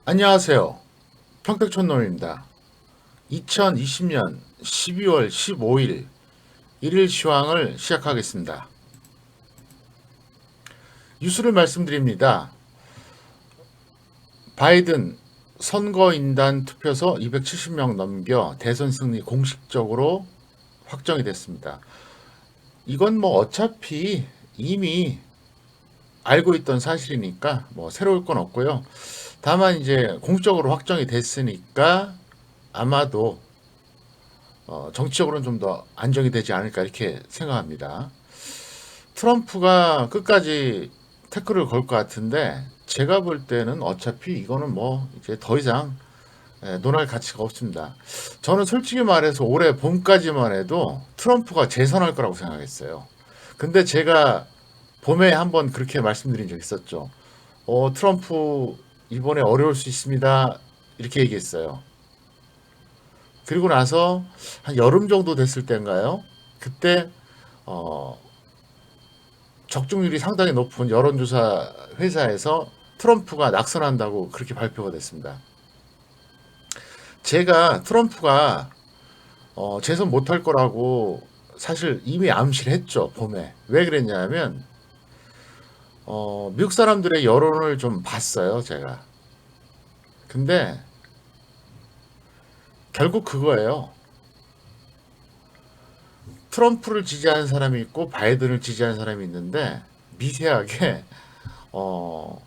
안녕하세요. 평택촌놈입니다. 2020년 12월 15일 일일 시황을 시작하겠습니다. 뉴스를 말씀드립니다. 바이든 선거인단 투표소 270명 넘겨 대선 승리 공식적으로 확정이 됐습니다. 이건 뭐 어차피 이미 알고 있던 사실이니까 뭐 새로울 건 없고요. 다만 이제 공식적으로 확정이 됐으니까 아마도 정치적으로는 좀 더 안정이 되지 않을까 이렇게 생각합니다. 트럼프가 끝까지 태클을 걸 것 같은데 제가 볼 때는 어차피 이거는 뭐 이제 더 이상 논할 가치가 없습니다. 저는 솔직히 말해서 올해 봄까지만 해도 트럼프가 재선할 거라고 생각했어요. 근데 제가 봄에 한번 그렇게 말씀드린 적 있었죠. 트럼프 이번에 어려울 수 있습니다. 이렇게 얘기했어요. 그리고 나서 한 여름 정도 됐을 때인가요? 그때 어, 적중률이 상당히 높은 여론조사 회사에서 트럼프가 낙선한다고 그렇게 발표가 됐습니다. 제가 트럼프가 재선 못할 거라고 사실 이미 암시를 했죠, 봄에. 왜 그랬냐면 미국 사람들의 여론을 좀 봤어요, 제가. 근데 결국 그거예요. 트럼프를 지지하는 사람이 있고 바이든을 지지하는 사람이 있는데 미세하게 어,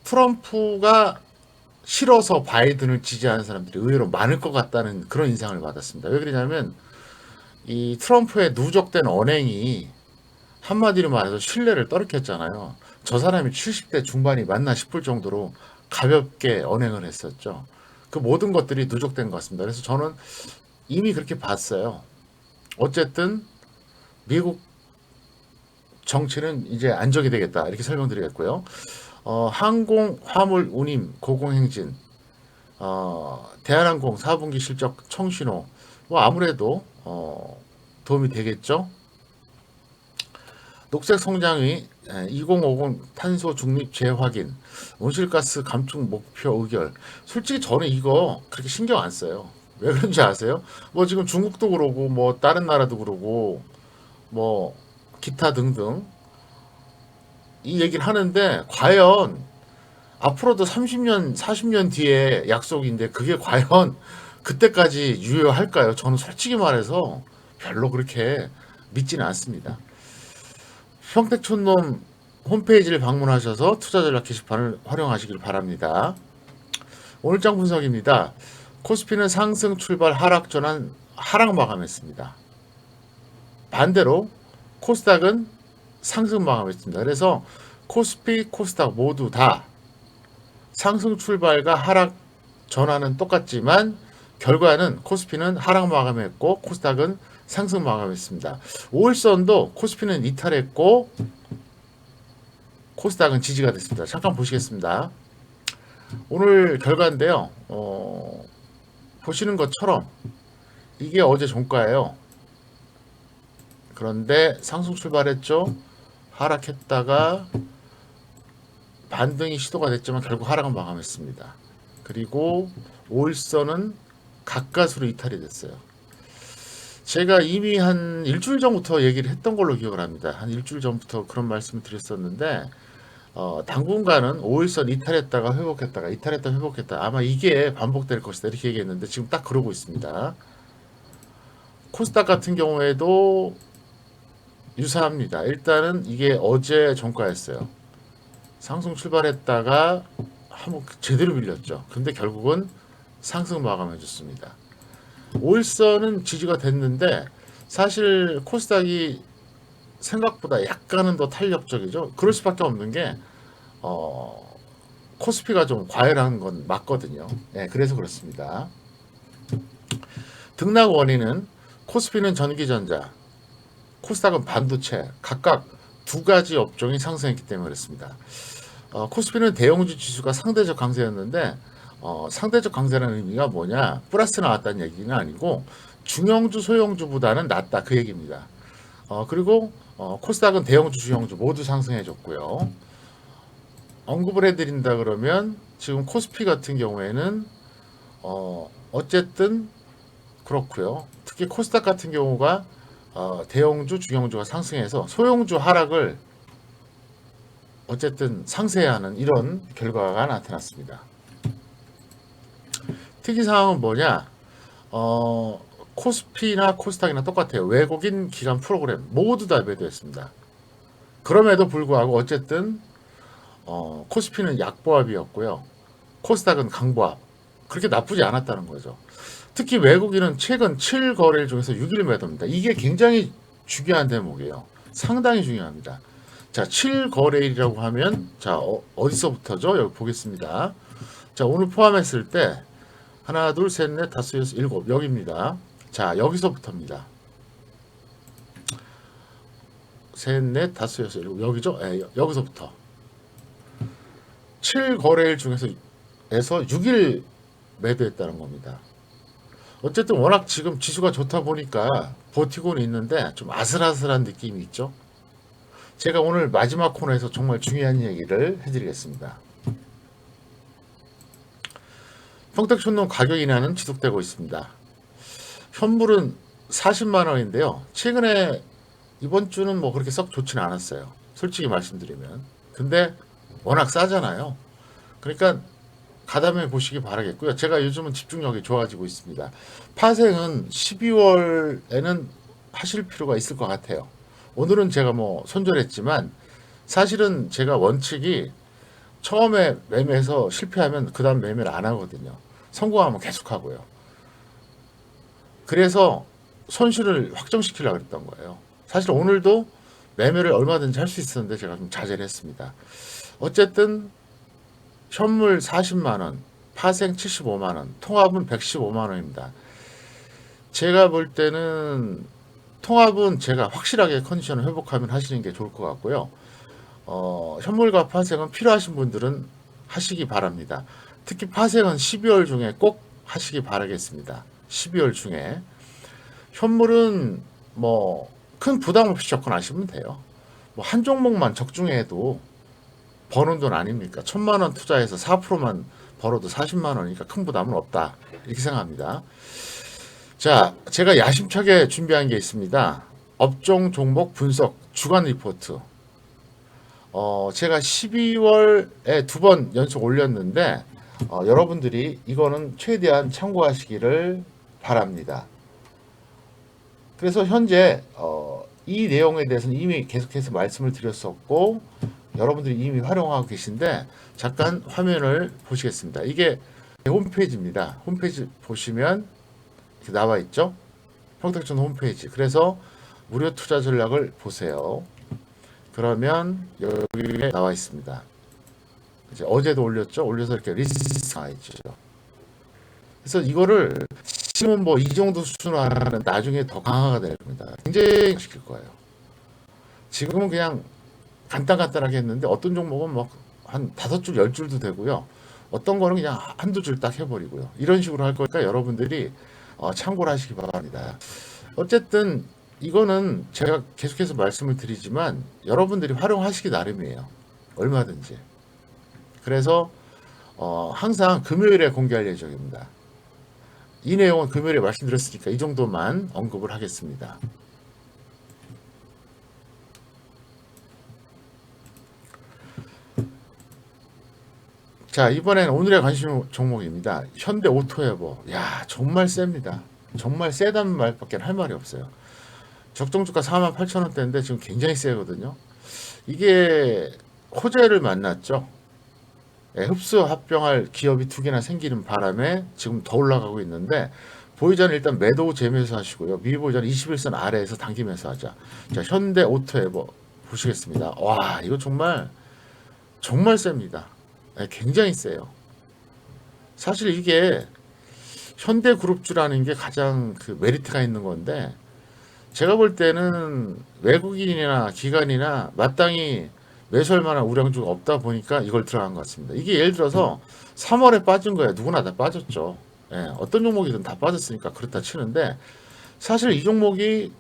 트럼프가 싫어서 바이든을 지지하는 사람들이 의외로 많을 것 같다는 그런 인상을 받았습니다. 왜 그러냐면 이 트럼프의 누적된 언행이 한마디로 말해서 신뢰를 떨어뜨렸잖아요. 저 사람이 70대 중반이 맞나 싶을 정도로 가볍게 언행을 했었죠. 그 모든 것들이 누적된 것 같습니다. 그래서 저는 이미 그렇게 봤어요. 어쨌든 미국 정치는 이제 안정이 되겠다 이렇게 설명드리겠고요. 항공 화물 운임 고공행진, 대한항공 4분기 실적 청신호 뭐 아무래도 도움이 되겠죠. 녹색 성장의 2050 탄소 중립 재확인, 온실가스 감축 목표 의결. 솔직히 저는 이거 그렇게 신경 안 써요. 왜 그런지 아세요? 뭐 지금 중국도 그러고 뭐 다른 나라도 그러고 뭐 기타 등등 이 얘기를 하는데 과연 앞으로도 30년, 40년 뒤에 약속인데 그게 과연 그때까지 유효할까요? 저는 솔직히 말해서 별로 그렇게 믿지는 않습니다. 평택촌놈 홈페이지를 방문하셔서 투자 전략 게시판을 활용하시길 바랍니다. 오늘 장 분석입니다. 코스피는 상승 출발 하락 전환 하락 마감했습니다. 반대로 코스닥은 상승 마감했습니다. 그래서 코스피, 코스닥 모두 다 상승 출발과 하락 전환은 똑같지만 결과는 코스피는 하락 마감했고 코스닥은 상승 마감했습니다. 5일선도 코스피는 이탈했고 코스닥은 지지가 됐습니다. 잠깐 보시겠습니다. 오늘 결과인데요. 보시는 것처럼 이게 어제 종가예요. 그런데 상승 출발했죠. 하락했다가 반등이 시도가 됐지만 결국 하락은 마감했습니다. 그리고 5일선은 가까스로 이탈이 됐어요. 제가 이미 한 일주일 전부터 얘기를 했던 걸로 기억을 합니다. 한 일주일 전부터 그런 말씀을 드렸었는데 당분간은 5일선 이탈했다가 회복했다가 이탈했다 회복했다 아마 이게 반복될 것이다 이렇게 얘기했는데 지금 딱 그러고 있습니다. 코스닥 같은 경우에도 유사합니다. 일단은 이게 어제 종가였어요. 상승 출발했다가 한번 제대로 밀렸죠. 근데 결국은 상승 마감해 줬습니다. 5일선은 지지가 됐는데 사실 코스닥이 생각보다 약간은 더 탄력적이죠. 그럴 수밖에 없는 게 코스피가 좀 과열한 건 맞거든요. 네, 그래서 그렇습니다. 등락 원인은 코스피는 전기전자, 코스닥은 반도체 각각 두 가지 업종이 상승했기 때문에 그렇습니다. 코스피는 대형주 지수가 상대적 강세였는데 상대적 강세라는 의미가 뭐냐 플러스 나왔다는 얘기는 아니고 중형주 소형주보다는 낫다 그 얘기입니다. 그리고 코스닥은 대형주 중형주 모두 상승해줬고요. 언급을 해드린다 그러면 지금 코스피 같은 경우에는 어쨌든 그렇고요. 특히 코스닥 같은 경우가 대형주, 중형주가 상승해서 소형주 하락을 어쨌든 상쇄하는 이런 결과가 나타났습니다. 특이 사항은 뭐냐? 코스피나 코스닥이나 똑같아요. 외국인 기관 프로그램 모두 다 매도했습니다. 그럼에도 불구하고 어쨌든 코스피는 약보합이었고요. 코스닥은 강보합. 그렇게 나쁘지 않았다는 거죠. 특히 외국인은 최근 7거래일 중에서 6일 매도입니다. 이게 굉장히 중요한 대목이에요. 상당히 중요합니다. 자, 7거래일이라고 하면 자, 어디서부터죠? 여기 보겠습니다. 자, 오늘 포함했을 때 하나, 둘, 셋, 넷, 다섯, 여섯, 일곱 여기입니다. 자, 여기서부터입니다. 셋, 넷, 다섯, 여섯, 일곱 여기죠? 네, 여기서부터 7거래일 중에서 6일 매도했다는 겁니다. 어쨌든 워낙 지금 지수가 좋다 보니까 버티고는 있는데 좀 아슬아슬한 느낌이 있죠. 제가 오늘 마지막 코너에서 정말 중요한 얘기를 해드리겠습니다. 평택촌농 가격 인하는 지속되고 있습니다. 현물은 40만 원인데요. 최근에 이번 주는 뭐 그렇게 썩 좋지는 않았어요. 솔직히 말씀드리면. 근데 워낙 싸잖아요. 그러니까 가담해 보시기 바라겠고요. 제가 요즘은 집중력이 좋아지고 있습니다. 파생은 12월에는 하실 필요가 있을 것 같아요. 오늘은 제가 뭐 손절했지만 사실은 제가 원칙이 처음에 매매해서 실패하면 그 다음 매매를 안 하거든요. 성공하면 계속 하고요. 그래서 손실을 확정시키려고 했던 거예요. 사실 오늘도 매매를 얼마든지 할 수 있었는데 제가 좀 자제를 했습니다. 어쨌든 현물 40만원, 파생 75만원, 통합은 115만원입니다. 제가 볼 때는 통합은 제가 확실하게 컨디션을 회복하면 하시는 게 좋을 것 같고요. 현물과 파생은 필요하신 분들은 하시기 바랍니다. 특히 파생은 12월 중에 꼭 하시기 바라겠습니다. 12월 중에. 현물은 뭐 큰 부담 없이 접근하시면 돼요. 뭐 한 종목만 적중해도 버는 돈 아닙니까? 1,000만 원 투자해서 4%만 벌어도 40만 원이니까 큰 부담은 없다. 이렇게 생각합니다. 자, 제가 야심차게 준비한 게 있습니다. 업종 종목 분석 주간 리포트. 제가 12월에 2번 연속 올렸는데 여러분들이 이거는 최대한 참고하시기를 바랍니다. 그래서 현재 이 내용에 대해서는 이미 계속해서 말씀을 드렸었고 여러분들이 이미 활용하고 계신데 잠깐 화면을 보시겠습니다. 이게 홈페이지입니다. 홈페이지 보시면 이렇게 나와 있죠. 평택촌 홈페이지. 그래서 무료 투자 전략을 보세요. 그러면 여기에 나와 있습니다. 이제 어제도 올렸죠. 올려서 이렇게 리스트 나와 있죠. 그래서 이거를 지금은 뭐 이 정도 수준으로 하면 나중에 더 강화가 될 겁니다. 굉장히 시킬 거예요. 지금은 그냥 간단하게 했는데 어떤 종목은 막 한 5줄, 10줄도 되고요. 어떤 거는 그냥 한두 줄 딱 해버리고요. 이런 식으로 할 거니까 여러분들이 참고를 하시기 바랍니다. 어쨌든 이거는 제가 계속해서 말씀을 드리지만 여러분들이 활용하시기 나름이에요. 얼마든지. 그래서 항상 금요일에 공개할 예정입니다. 이 내용은 금요일에 말씀드렸으니까 이 정도만 언급을 하겠습니다. 자, 이번엔 오늘의 관심 종목입니다. 현대 오토에버. 야, 정말 셉니다. 정말 세다는 말밖에 할 말이 없어요. 적정주가 48,000원대인데 지금 굉장히 세거든요. 이게 호재를 만났죠. 흡수 합병할 기업이 2개나 생기는 바람에 지금 더 올라가고 있는데 보이자는 일단 매도 재매수 하시고요. 미보이자는 21선 아래에서 단기 매수하자. 자, 현대 오토에버 보시겠습니다. 와, 이거 정말 셉니다. 굉장히 세요. 사실 이게 현대그룹주라는 게 가장 그 메리트가 있는 건데 제가 볼 때는 외국인이나 기관이나 마땅히 매수할 만한 우량주가 없다 보니까 이걸 들어간 것 같습니다. 이게 예를 들어서 3월에 빠진 거예요. 누구나 다 빠졌죠. 어떤 종목이든 다 빠졌으니까 그렇다 치는데 사실 이 종목이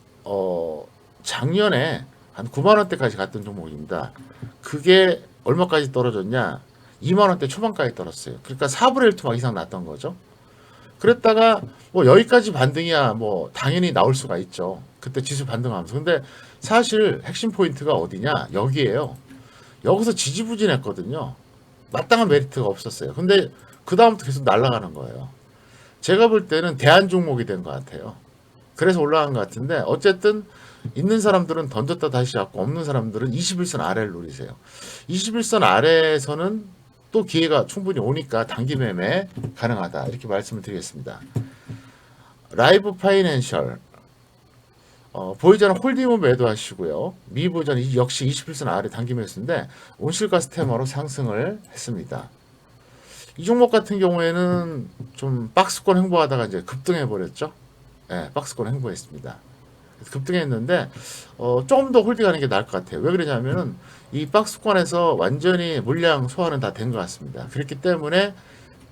작년에 한 9만 원대까지 갔던 종목입니다. 그게 얼마까지 떨어졌냐? 2만 원대 초반까지 떨었어요. 그러니까 4분의 1 토막 이상 났던 거죠. 그랬다가 뭐 여기까지 반등이야 뭐 당연히 나올 수가 있죠. 그때 지수 반등하면서. 근데 사실 핵심 포인트가 어디냐? 여기에요. 여기서 지지부진했거든요. 마땅한 메리트가 없었어요. 근데 그 다음부터 계속 날아가는 거예요. 제가 볼 때는 대안 종목이 된 것 같아요. 그래서 올라간 것 같은데 어쨌든 있는 사람들은 던졌다 다시 잡고 없는 사람들은 21선 아래를 노리세요. 21선 아래에서는 또 기회가 충분히 오니까 단기 매매 가능하다 이렇게 말씀을 드리겠습니다. 라이브 파이낸셜 보이자는 홀딩은 매도하시고요. 미보이자는 역시 21선 아래 단기 매수인데 온실가스 테마로 상승을 했습니다. 이 종목 같은 경우에는 좀 박스권 횡보하다가 이제 급등해 버렸죠. 네, 박스권 횡보했습니다. 급등했는데 조금 더 홀딩하는 게 나을 것 같아요. 왜 그러냐면은 이 박스권에서 완전히 물량 소화는 다 된 것 같습니다. 그렇기 때문에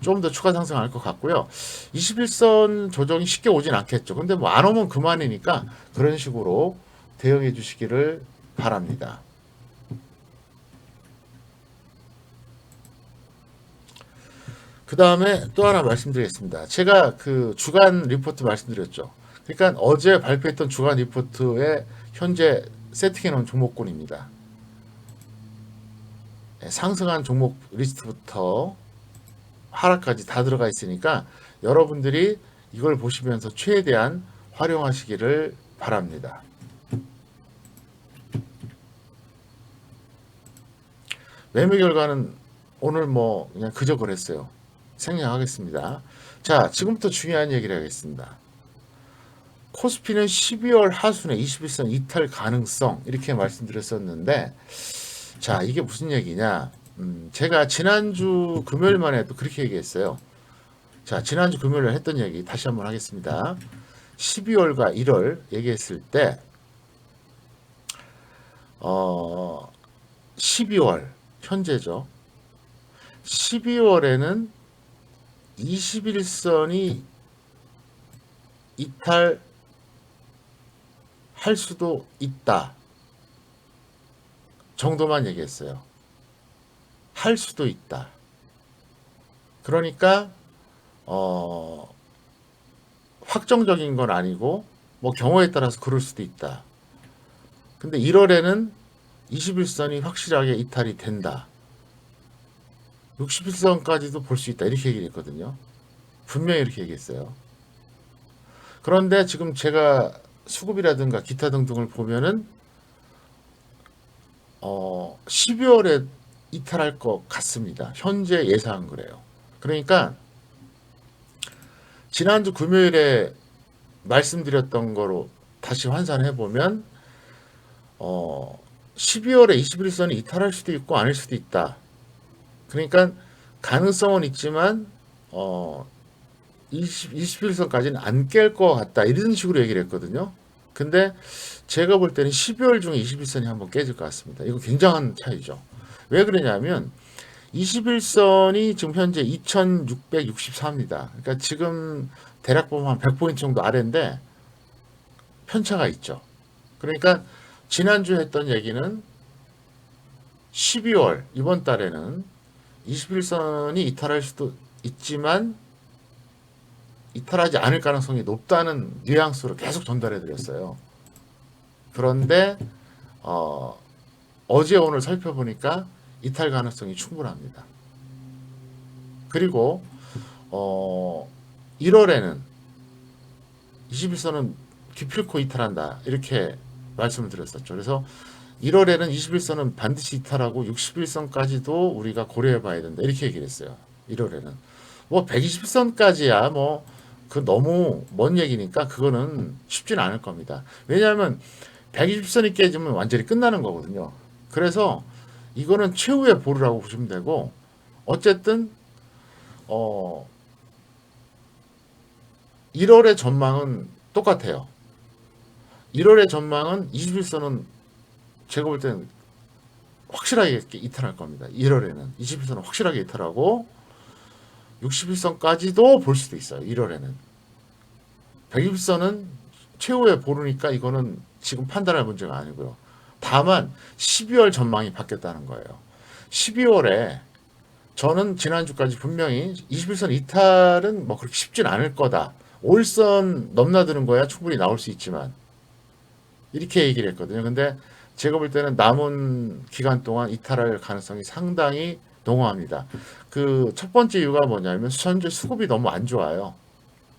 좀 더 추가 상승할 것 같고요. 21선 조정이 쉽게 오진 않겠죠. 근데 뭐 안 오면 그만이니까 그런 식으로 대응해 주시기를 바랍니다. 그 다음에 또 하나 말씀드리겠습니다. 제가 그 주간 리포트 말씀드렸죠. 그러니까 어제 발표했던 주간 리포트에 현재 세팅해 놓은 종목군입니다. 상승한 종목 리스트부터 하락까지 다 들어가 있으니까 여러분들이 이걸 보시면서 최대한 활용하시기를 바랍니다. 매매 결과는 오늘 뭐 그냥 그저 그랬어요. 생략하겠습니다. 자, 지금부터 중요한 얘기를 하겠습니다. 코스피는 12월 하순에 21선 이탈 가능성 이렇게 말씀드렸었는데 자, 이게 무슨 얘기냐? 제가 지난주 금요일만 해도 그렇게 얘기했어요. 자, 지난주 금요일에 했던 얘기 다시 한번 하겠습니다. 12월과 1월 얘기했을 때 12월 현재죠. 12월에는 21선이 이탈할 수도 있다 정도만 얘기했어요. 할 수도 있다. 그러니까 확정적인 건 아니고 뭐 경우에 따라서 그럴 수도 있다. 근데 1월에는 21선이 확실하게 이탈이 된다. 61선까지도 볼 수 있다. 이렇게 얘기를 했거든요. 분명히 이렇게 얘기했어요. 그런데 지금 제가 수급이라든가 기타 등등을 보면은 12월에 이탈할 것 같습니다. 현재 예상은 그래요. 그러니까 지난주 금요일에 말씀드렸던 거로 다시 환산해 보면 12월에 21선이 이탈할 수도 있고 아닐 수도 있다. 그러니까 가능성은 있지만 21선까지는 안 깰 것 같다. 이런 식으로 얘기를 했거든요. 근데 제가 볼 때는 12월 중에 21선이 한번 깨질 것 같습니다. 이거 굉장한 차이죠. 왜 그러냐면 21선이 지금 현재 2664입니다. 그러니까 지금 대략 보면 한 100포인트 정도 아래인데 편차가 있죠. 그러니까 지난주에 했던 얘기는 12월 이번 달에는 21선이 이탈할 수도 있지만 이탈하지 않을 가능성이 높다는 뉘앙스로 계속 전달해 드렸어요. 그런데 어제 오늘 살펴보니까 이탈 가능성이 충분합니다. 그리고 1월에는 21선은 기필코 이탈한다 이렇게 말씀을 드렸었죠. 그래서 1월에는 21선은 반드시 이탈하고 61선까지도 우리가 고려해 봐야 된다 이렇게 얘기를 했어요. 1월에는 뭐 120선까지야 뭐 그 너무 먼 얘기니까 그거는 쉽지는 않을 겁니다. 왜냐하면 120선이 깨지면 완전히 끝나는 거거든요. 그래서 이거는 최후의 보루라고 보시면 되고 어쨌든 1월의 전망은 똑같아요. 1월의 전망은 21선은 제가 볼 때는 확실하게 이탈할 겁니다. 1월에는 21선은 확실하게 이탈하고 61선까지도 볼 수도 있어요. 1월에는 120선은 최후의 보루니까 이거는 지금 판단할 문제가 아니고요. 다만 12월 전망이 바뀌었다는 거예요. 12월에 저는 지난주까지 분명히 21선 이탈은 뭐 그렇게 쉽진 않을 거다. 5일선 넘나드는 거야 충분히 나올 수 있지만 이렇게 얘기를 했거든요. 근데 제가 볼 때는 남은 기간 동안 이탈할 가능성이 상당히 농후합니다. 그 첫 번째 이유가 뭐냐면 현재 수급이 너무 안 좋아요.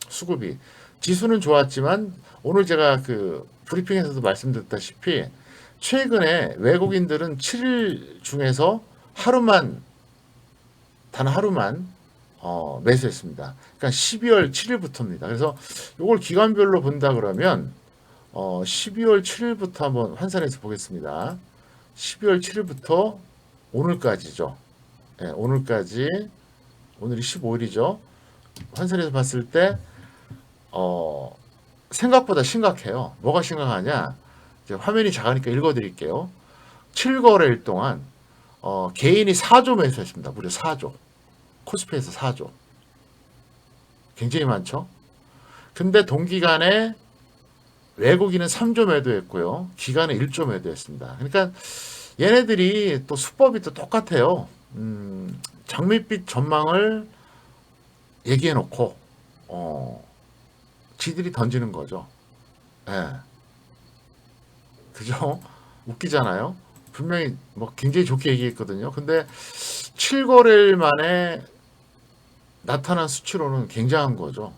수급이 지수는 좋았지만 오늘 제가 그 브리핑에서도 말씀드렸다시피 최근에 외국인들은 7일 중에서 하루만 단 하루만 매수했습니다. 그러니까 12월 7일부터입니다. 그래서 이걸 기간별로 본다 그러면 12월 7일부터 한번 환산해서 보겠습니다. 12월 7일부터 오늘까지죠. 예, 오늘까지 오늘이 15일이죠. 환산해서 봤을 때 생각보다 심각해요. 뭐가 심각하냐? 이제 화면이 작으니까 읽어드릴게요. 7거래일 동안 개인이 4조 매수했습니다. 무려 4조. 코스피에서 4조. 굉장히 많죠? 근데 동기간에 외국인은 3조 매도했고요. 기간에 1조 매도했습니다. 그러니까 얘네들이 또 수법이 또 똑같아요. 장밋빛 전망을 얘기해 놓고 지들이 던지는 거죠. 예. 그죠? 웃기잖아요. 분명히 뭐 굉장히 좋게 얘기했거든요. 근데 7거래일 만에 나타난 수치로는 굉장한 거죠.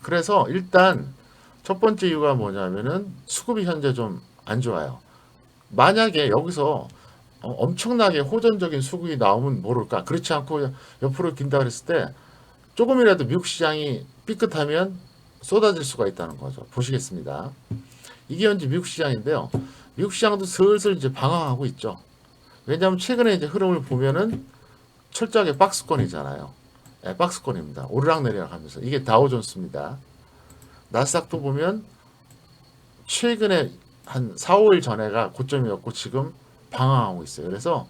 그래서 일단 첫 번째 이유가 뭐냐면은 수급이 현재 좀 안 좋아요. 만약에 여기서 엄청나게 호전적인 수급이 나오면 모를까. 그렇지 않고 옆으로 긴다 그랬을 때 조금이라도 미국 시장이 삐끗하면 쏟아질 수가 있다는 거죠. 보시겠습니다. 이게 현재 미국 시장인데요. 미국 시장도 슬슬 이제 방황하고 있죠. 왜냐하면 최근에 이제 흐름을 보면은 철저하게 박스권이잖아요. 네, 박스권입니다. 오르락내리락 하면서. 이게 다우존스입니다. 나스닥도 보면 최근에 한 4, 5일 전에가 고점이었고 지금 방황하고 있어요. 그래서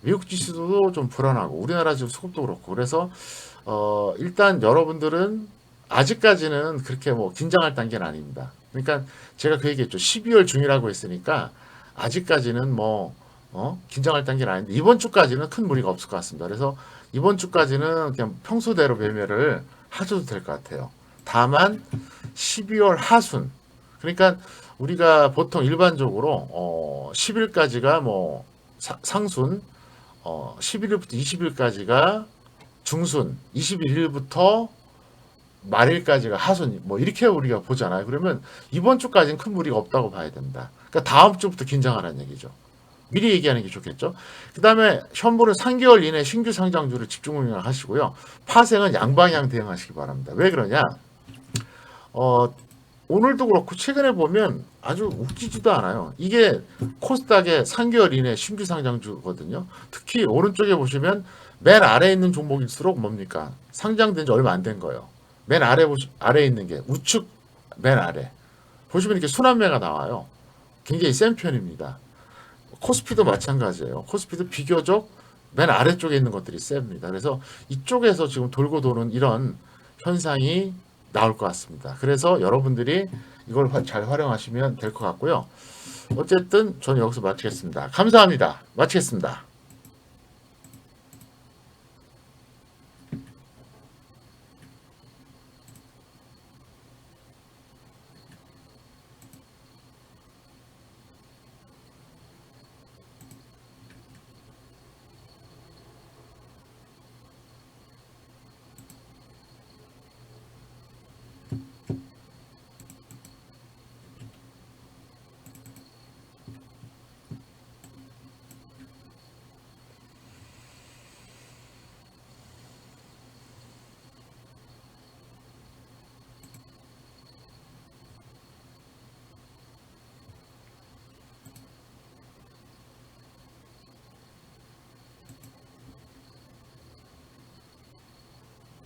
미국 지수도 좀 불안하고 우리나라 지금 수급도 그렇고 그래서 일단 여러분들은 아직까지는 그렇게 뭐 긴장할 단계는 아닙니다. 그러니까 제가 그 얘기했죠. 12월 중이라고 했으니까 아직까지는 뭐 긴장할 단계는 아닌데 이번 주까지는 큰 무리가 없을 것 같습니다. 그래서 이번 주까지는 그냥 평소대로 매매를 하셔도 될 것 같아요. 다만 12월 하순 그러니까 우리가 보통 일반적으로 10일까지가 뭐 상순 11일부터 20일까지가 중순 21일부터 말일까지가 하순 뭐 이렇게 우리가 보잖아요. 그러면 이번 주까지는 큰 무리가 없다고 봐야 됩니다. 그러니까 다음 주부터 긴장하라는 얘기죠. 미리 얘기하는 게 좋겠죠. 그 다음에 현물은 3개월 이내 신규 상장주를 집중 운영하시고요. 파생은 양방향 대응하시기 바랍니다. 왜 그러냐? 오늘도 그렇고 최근에 보면 아주 웃기지도 않아요. 이게 코스닥의 3개월 이내 신규 상장주거든요. 특히 오른쪽에 보시면 맨 아래에 있는 종목일수록 뭡니까? 상장된 지 얼마 안 된 거예요. 맨 아래에 있는 게 우측 맨 아래. 보시면 이렇게 순환매가 나와요. 굉장히 센 편입니다. 코스피도 마찬가지예요. 코스피도 비교적 맨 아래쪽에 있는 것들이 셉니다. 그래서 이쪽에서 지금 돌고 도는 이런 현상이 나올 것 같습니다. 그래서 여러분들이 이걸 잘 활용하시면 될 것 같고요. 어쨌든 저는 여기서 마치겠습니다. 감사합니다. 마치겠습니다.